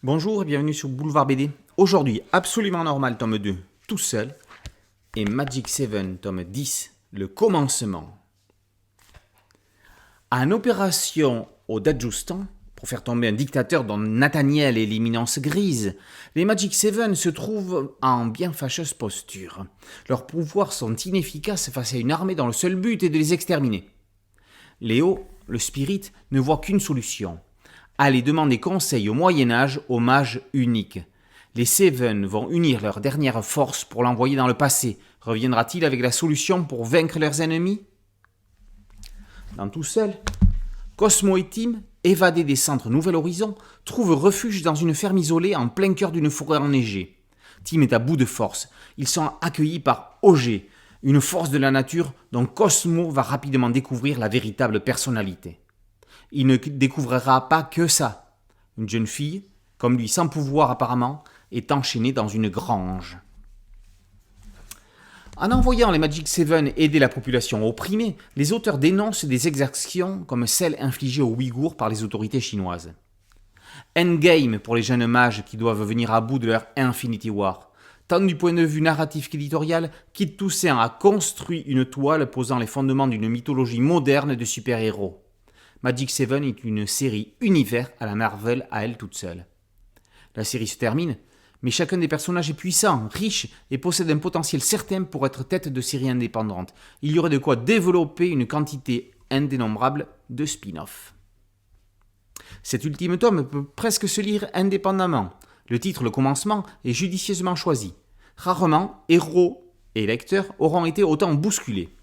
Bonjour et bienvenue sur Boulevard BD. Aujourd'hui, Absolument Normal, tome 2, tout seul, et Magic 7, tome 10, le commencement. En opération au Dajustan, pour faire tomber un dictateur dont Nathaniel est l'éminence grise, les Magic 7 se trouvent en bien fâcheuse posture. Leurs pouvoirs sont inefficaces face à une armée dont le seul but est de les exterminer. Léo, le spirit, ne voit qu'une solution. Aller demander conseil au Moyen-Âge au mage unique. Les Seven vont unir leurs dernières forces pour l'envoyer dans le passé. Reviendra-t-il avec la solution pour vaincre leurs ennemis? Dans Tout Seul, Cosmo et Tim, évadés des centres Nouvel Horizon, trouvent refuge dans une ferme isolée en plein cœur d'une forêt enneigée. Tim est à bout de force. Ils sont accueillis par Auger, une force de la nature dont Cosmo va rapidement découvrir la véritable personnalité. Il ne découvrira pas que ça. Une jeune fille, comme lui sans pouvoir apparemment, est enchaînée dans une grange. En envoyant les Magic 7 aider la population opprimée, les auteurs dénoncent des exactions comme celles infligées aux Ouïghours par les autorités chinoises. Endgame pour les jeunes mages qui doivent venir à bout de leur Infinity War. Tant du point de vue narratif qu'éditorial, Kit Toussaint a construit une toile posant les fondements d'une mythologie moderne de super-héros. Magic 7 est une série univers à la Marvel à elle toute seule. La série se termine, mais chacun des personnages est puissant, riche et possède un potentiel certain pour être tête de série indépendante. Il y aurait de quoi développer une quantité indénombrable de spin-off. Cet ultime tome peut presque se lire indépendamment. Le titre, le commencement, est judicieusement choisi. Rarement, héros et lecteurs auront été autant bousculés.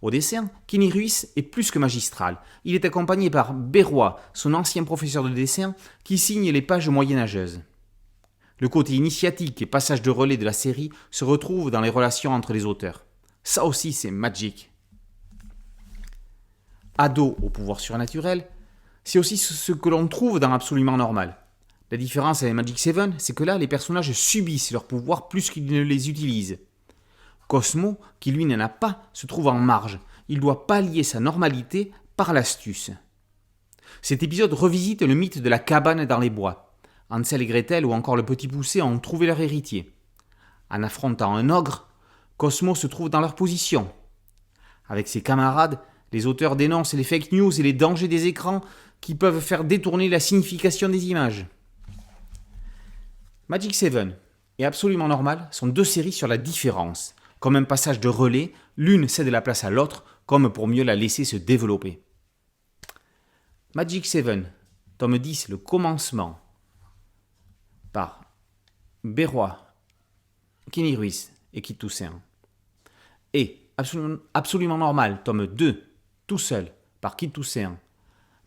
Au dessin, Kenny Ruiz est plus que magistral. Il est accompagné par Berroy, son ancien professeur de dessin, qui signe les pages moyenâgeuses. Le côté initiatique et passage de relais de la série se retrouve dans les relations entre les auteurs. Ça aussi, c'est magique. Ado au pouvoir surnaturel, c'est aussi ce que l'on trouve dans Absolument Normal. La différence avec Magic 7, c'est que là, les personnages subissent leurs pouvoirs plus qu'ils ne les utilisent. Cosmo, qui lui n'en a pas, se trouve en marge. Il doit pallier sa normalité par l'astuce. Cet épisode revisite le mythe de la cabane dans les bois. Hansel et Gretel ou encore le petit poucet ont trouvé leur héritier. En affrontant un ogre, Cosmo se trouve dans leur position. Avec ses camarades, les auteurs dénoncent les fake news et les dangers des écrans qui peuvent faire détourner la signification des images. Magic 7 et Absolument Normal sont deux séries sur la différence. Comme un passage de relais, l'une cède la place à l'autre, comme pour mieux la laisser se développer. Magic 7, tome 10, le commencement, par Berroy, Kenny Ruiz et Kit Toussaint. Et Absolument Normal, tome 2, tout seul, par Kit Toussaint,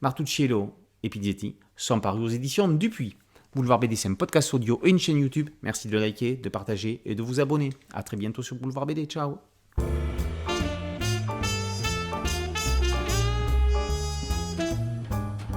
Martucciello et Pizzetti, sont parus aux éditions Dupuis. Boulevard BD, c'est un podcast audio et une chaîne YouTube. Merci de liker, de partager et de vous abonner. A très bientôt sur Boulevard BD. Ciao.